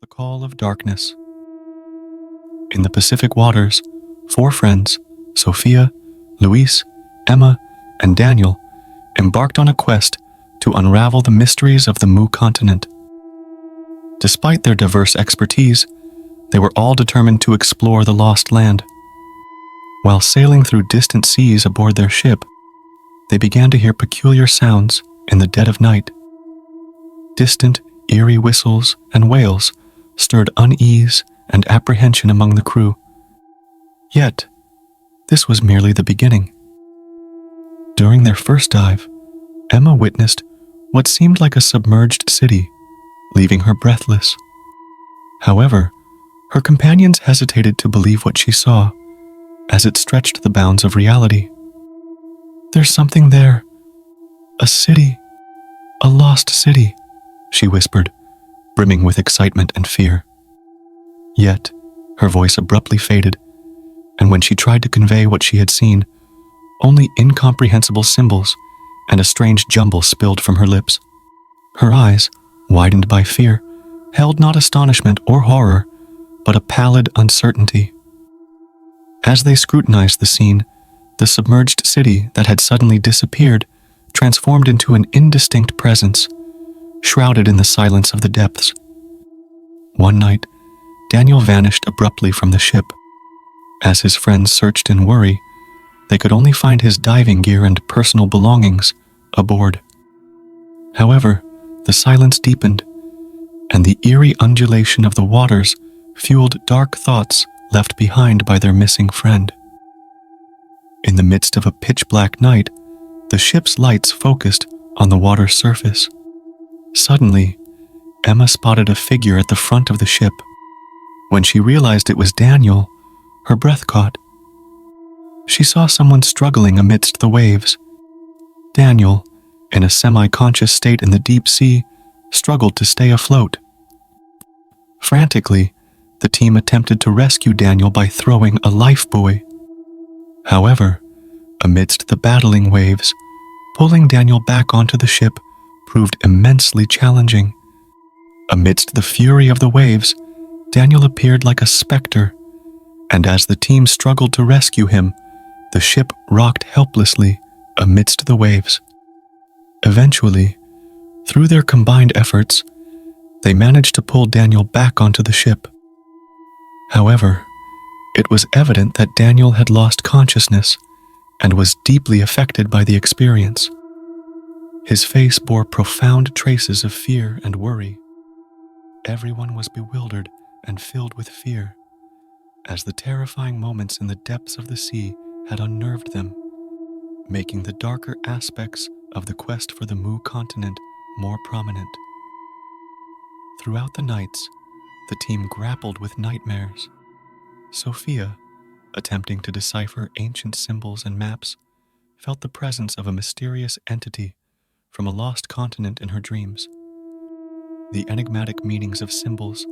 The Call of Darkness. In the Pacific waters, four friends, Sophia, Luis, Emma, and Daniel, embarked on a quest to unravel the mysteries of the Mu continent. Despite their diverse expertise, they were all determined to explore the lost land. While sailing through distant seas aboard their ship, they began to hear peculiar sounds in the dead of night. Distant, eerie whistles and wails stirred unease and apprehension among the crew. Yet, this was merely the beginning. During their first dive, Emma witnessed what seemed like a submerged city, leaving her breathless. However, her companions hesitated to believe what she saw, as it stretched the bounds of reality. "There's something there. A city. A lost city," she whispered, brimming with excitement and fear. Yet, her voice abruptly faded, and when she tried to convey what she had seen, only incomprehensible symbols and a strange jumble spilled from her lips. Her eyes, widened by fear, held not astonishment or horror, but a pallid uncertainty. As they scrutinized the scene, the submerged city that had suddenly disappeared transformed into an indistinct presence, shrouded in the silence of the depths. One night, Daniel vanished abruptly from the ship. As his friends searched in worry, they could only find his diving gear and personal belongings aboard. However, the silence deepened, and the eerie undulation of the waters fueled dark thoughts left behind by their missing friend. In the midst of a pitch-black night, the ship's lights focused on the water's surface. Suddenly, Emma spotted a figure at the front of the ship. When she realized it was Daniel, her breath caught. She saw someone struggling amidst the waves. Daniel, in a semi-conscious state in the deep sea, struggled to stay afloat. Frantically, the team attempted to rescue Daniel by throwing a lifebuoy. However, amidst the battling waves, pulling Daniel back onto the ship proved immensely challenging. Amidst the fury of the waves, Daniel appeared like a specter, and as the team struggled to rescue him, the ship rocked helplessly amidst the waves. Eventually, through their combined efforts, they managed to pull Daniel back onto the ship. However, it was evident that Daniel had lost consciousness and was deeply affected by the experience. His face bore profound traces of fear and worry. Everyone was bewildered and filled with fear, as the terrifying moments in the depths of the sea had unnerved them, making the darker aspects of the quest for the Mu continent more prominent. Throughout the nights, the team grappled with nightmares. Sophia, attempting to decipher ancient symbols and maps, felt the presence of a mysterious entity from a lost continent in her dreams. The enigmatic meanings of symbols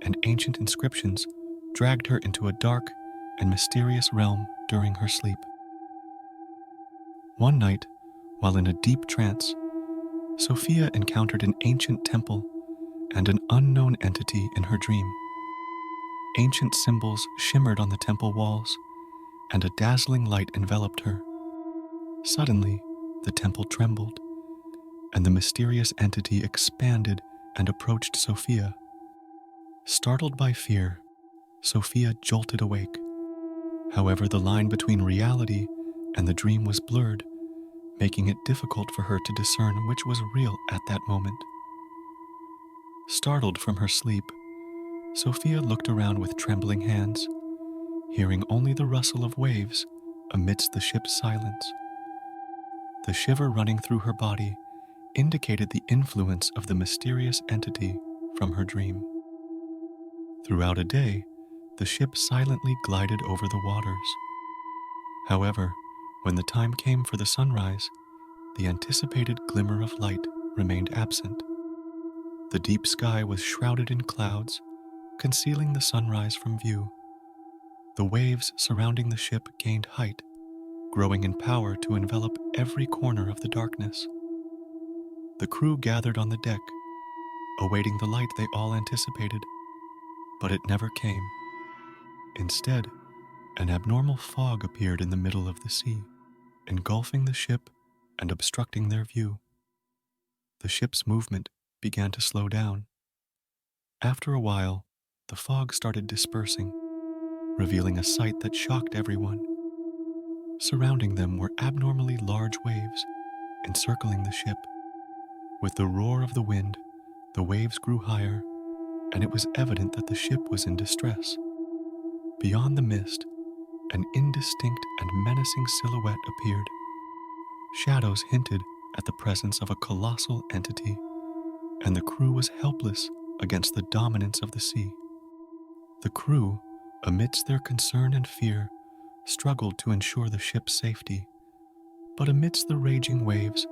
and ancient inscriptions dragged her into a dark and mysterious realm during her sleep. One night, while in a deep trance, Sophia encountered an ancient temple and an unknown entity in her dream. Ancient symbols shimmered on the temple walls, and a dazzling light enveloped her. Suddenly, the temple trembled, and the mysterious entity expanded and approached Sophia. Startled by fear, Sophia jolted awake. However, the line between reality and the dream was blurred, making it difficult for her to discern which was real at that moment. Startled from her sleep, Sophia looked around with trembling hands, hearing only the rustle of waves amidst the ship's silence. The shiver running through her body indicated the influence of the mysterious entity from her dream. Throughout a day, the ship silently glided over the waters. However, when the time came for the sunrise, the anticipated glimmer of light remained absent. The deep sky was shrouded in clouds, concealing the sunrise from view. The waves surrounding the ship gained height, growing in power to envelop every corner of the darkness. The crew gathered on the deck, awaiting the light they all anticipated. But it never came. Instead, an abnormal fog appeared in the middle of the sea, engulfing the ship and obstructing their view. The ship's movement began to slow down. After a while, the fog started dispersing, revealing a sight that shocked everyone. Surrounding them were abnormally large waves, encircling the ship. With the roar of the wind, the waves grew higher, and it was evident that the ship was in distress. Beyond the mist, an indistinct and menacing silhouette appeared. Shadows hinted at the presence of a colossal entity, and the crew was helpless against the dominance of the sea. The crew, amidst their concern and fear, struggled to ensure the ship's safety. But amidst the raging waves,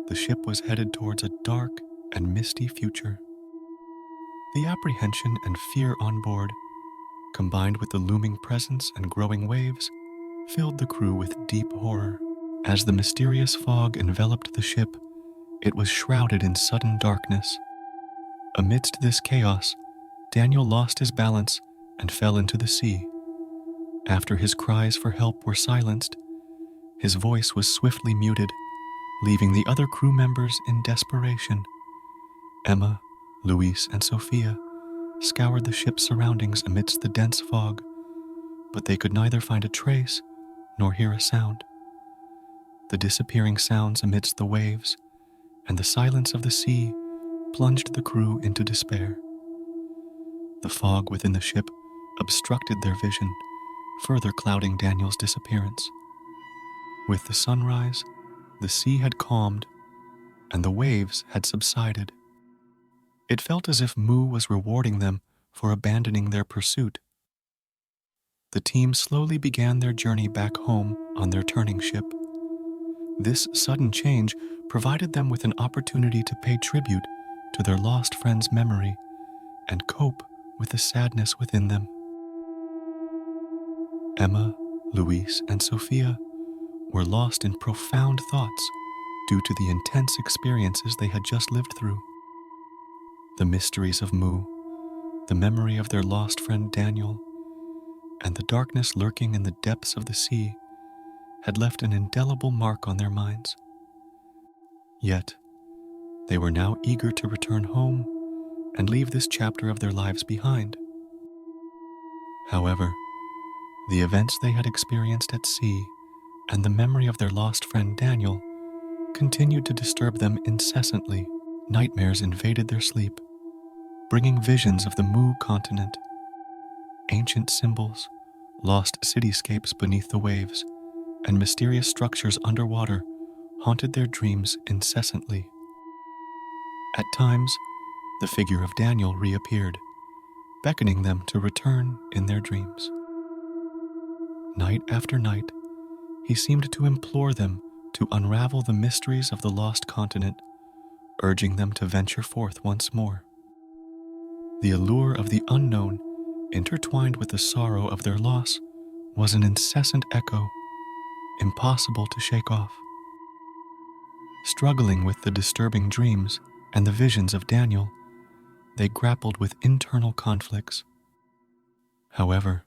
the ship was headed towards a dark and misty future. The apprehension and fear on board, combined with the looming presence and growing waves, filled the crew with deep horror. As the mysterious fog enveloped the ship, it was shrouded in sudden darkness. Amidst this chaos, Daniel lost his balance and fell into the sea. After his cries for help were silenced, his voice was swiftly muted, leaving the other crew members in desperation. Emma, Luis, and Sophia scoured the ship's surroundings amidst the dense fog, but they could neither find a trace nor hear a sound. The disappearing sounds amidst the waves and the silence of the sea plunged the crew into despair. The fog within the ship obstructed their vision, further clouding Daniel's disappearance. With the sunrise, the sea had calmed, and the waves had subsided. It felt as if Mu was rewarding them for abandoning their pursuit. The team slowly began their journey back home on their turning ship. This sudden change provided them with an opportunity to pay tribute to their lost friend's memory and cope with the sadness within them. Emma, Luis, and Sophia were lost in profound thoughts due to the intense experiences they had just lived through. The mysteries of Mu, the memory of their lost friend Daniel, and the darkness lurking in the depths of the sea had left an indelible mark on their minds. Yet, they were now eager to return home and leave this chapter of their lives behind. However, the events they had experienced at sea and the memory of their lost friend Daniel continued to disturb them incessantly. Nightmares invaded their sleep, bringing visions of the Mu continent. Ancient symbols, lost cityscapes beneath the waves, and mysterious structures underwater haunted their dreams incessantly. At times, the figure of Daniel reappeared, beckoning them to return in their dreams. Night after night, he seemed to implore them to unravel the mysteries of the lost continent, urging them to venture forth once more. The allure of the unknown, intertwined with the sorrow of their loss, was an incessant echo, impossible to shake off. Struggling with the disturbing dreams and the visions of Daniel, they grappled with internal conflicts. However,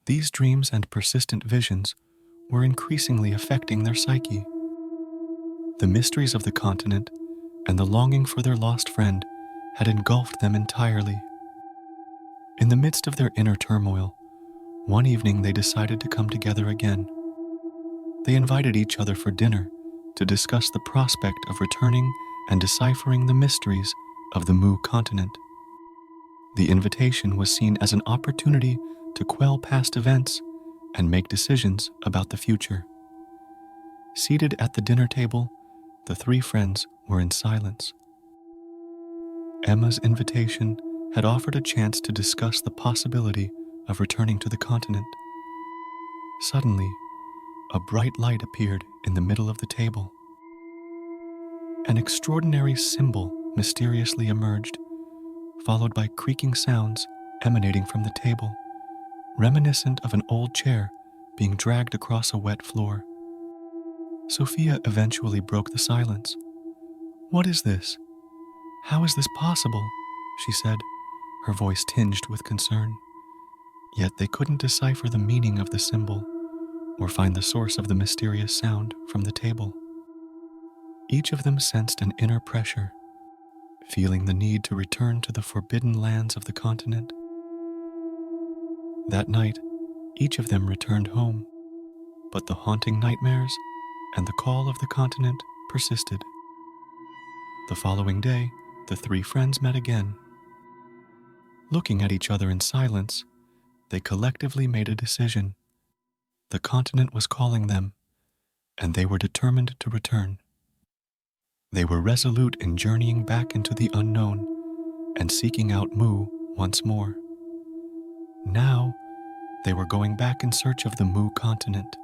these dreams and persistent visions were increasingly affecting their psyche. The mysteries of the continent and the longing for their lost friend had engulfed them entirely. In the midst of their inner turmoil, one evening they decided to come together again. They invited each other for dinner to discuss the prospect of returning and deciphering the mysteries of the Mu continent. The invitation was seen as an opportunity to quell past events and make decisions about the future. Seated at the dinner table, the three friends were in silence. Emma's invitation had offered a chance to discuss the possibility of returning to the continent. Suddenly, a bright light appeared in the middle of the table. An extraordinary symbol mysteriously emerged, followed by creaking sounds emanating from the table, reminiscent of an old chair being dragged across a wet floor. Sophia eventually broke the silence. "What is this? How is this possible?" she said, her voice tinged with concern. Yet they couldn't decipher the meaning of the symbol or find the source of the mysterious sound from the table. Each of them sensed an inner pressure, feeling the need to return to the forbidden lands of the continent. That night, each of them returned home, but the haunting nightmares and the call of the continent persisted. The following day, the three friends met again. Looking at each other in silence, they collectively made a decision. The continent was calling them, and they were determined to return. They were resolute in journeying back into the unknown and seeking out Mu once more. Now, they were going back in search of the Mu continent,